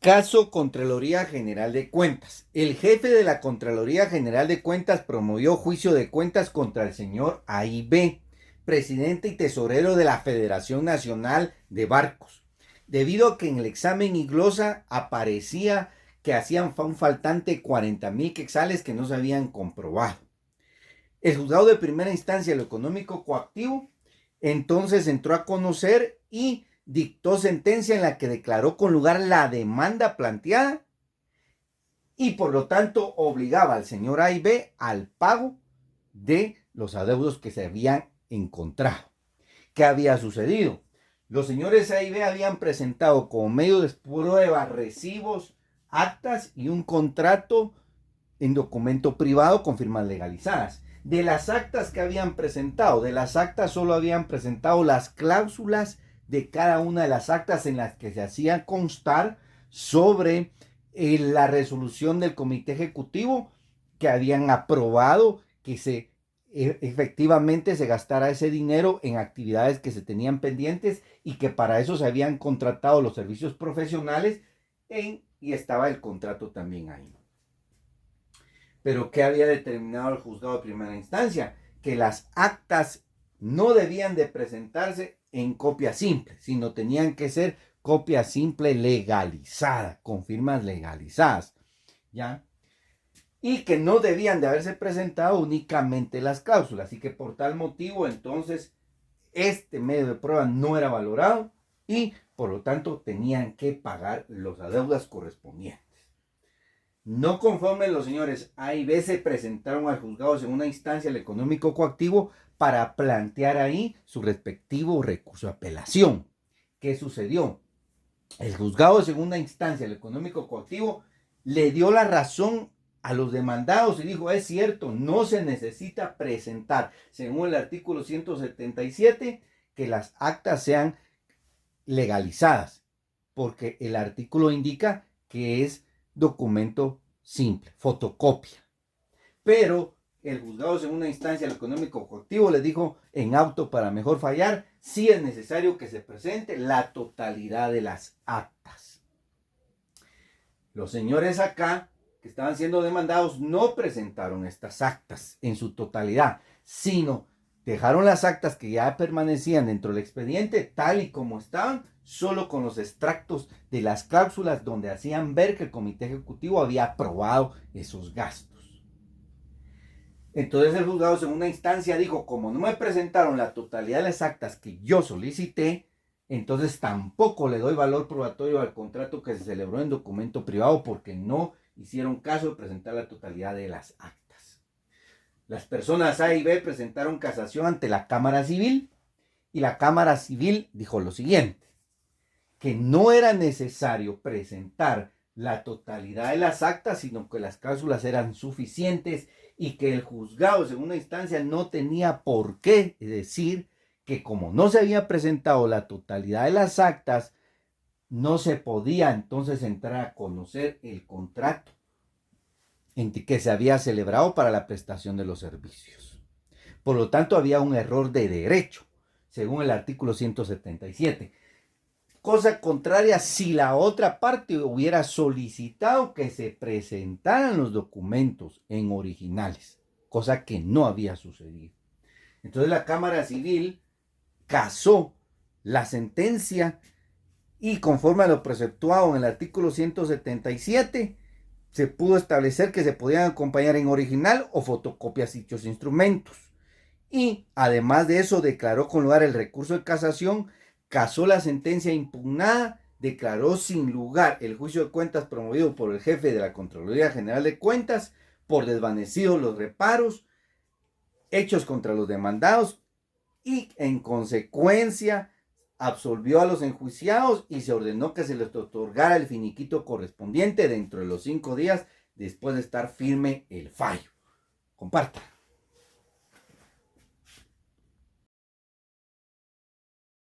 Caso Contraloría General de Cuentas. El jefe de la Contraloría General de Cuentas promovió juicio de cuentas contra el señor A.I.B., presidente y tesorero de la Federación Nacional de Barcos, debido a que en el examen y glosa aparecía que hacían un faltante 40,000 quetzales que no se habían comprobado. El juzgado de primera instancia de lo económico coactivo entonces entró a conocer y dictó sentencia en la que declaró con lugar la demanda planteada y por lo tanto obligaba al señor A.I.B. al pago de los adeudos que se habían encontrado. ¿Qué había sucedido? Los señores A.I.B. habían presentado como medio de prueba recibos, actas y un contrato en documento privado con firmas legalizadas. De las actas que habían presentado, de las actas solo habían presentado las cláusulas de cada una de las actas en las que se hacía constar sobre la resolución del comité ejecutivo que habían aprobado que efectivamente se gastara ese dinero en actividades que se tenían pendientes y que para eso se habían contratado los servicios profesionales y estaba el contrato también ahí. Pero ¿qué había determinado el juzgado de primera instancia? Que las actas no debían de presentarse en copia simple, sino tenían que ser copia simple legalizada, con firmas legalizadas, ¿ya? Y que no debían de haberse presentado únicamente las cláusulas, y que por tal motivo entonces este medio de prueba no era valorado y por lo tanto tenían que pagar los adeudas correspondientes. No conforme, los señores A.I.B. se presentaron al juzgado de segunda instancia del económico coactivo para plantear ahí su respectivo recurso de apelación. ¿Qué sucedió? El juzgado de segunda instancia del económico coactivo le dio la razón a los demandados y dijo: es cierto, no se necesita presentar, según el artículo 177, que las actas sean legalizadas, porque el artículo indica que es documento simple, fotocopia. Pero el juzgado de segunda instancia del económico coactivo le dijo en auto para mejor fallar: sí es necesario que se presente la totalidad de las actas. Los señores acá que estaban siendo demandados no presentaron estas actas en su totalidad, sino dejaron las actas que ya permanecían dentro del expediente tal y como estaban, solo con los extractos de las cláusulas donde hacían ver que el comité ejecutivo había aprobado esos gastos. Entonces el juzgado de segunda instancia dijo: como no me presentaron la totalidad de las actas que yo solicité, entonces tampoco le doy valor probatorio al contrato que se celebró en documento privado, porque no hicieron caso de presentar la totalidad de las actas. Las personas A y B presentaron casación ante la Cámara Civil y la Cámara Civil dijo lo siguiente: que no era necesario presentar la totalidad de las actas, sino que las cláusulas eran suficientes y que el juzgado de segunda instancia no tenía por qué decir que como no se había presentado la totalidad de las actas, no se podía entonces entrar a conocer el contrato en que se había celebrado para la prestación de los servicios. Por lo tanto, había un error de derecho, según el artículo 177. Cosa contraria si la otra parte hubiera solicitado que se presentaran los documentos en originales, cosa que no había sucedido. Entonces la Cámara Civil casó la sentencia y conforme a lo preceptuado en el artículo 177, se pudo establecer que se podían acompañar en original o fotocopias dichos instrumentos. Y además de eso, declaró con lugar el recurso de casación, casó la sentencia impugnada, declaró sin lugar el juicio de cuentas promovido por el jefe de la Contraloría General de Cuentas por desvanecidos los reparos hechos contra los demandados y en consecuencia absolvió a los enjuiciados y se ordenó que se les otorgara el finiquito correspondiente dentro de los 5 días después de estar firme el fallo. Compartan.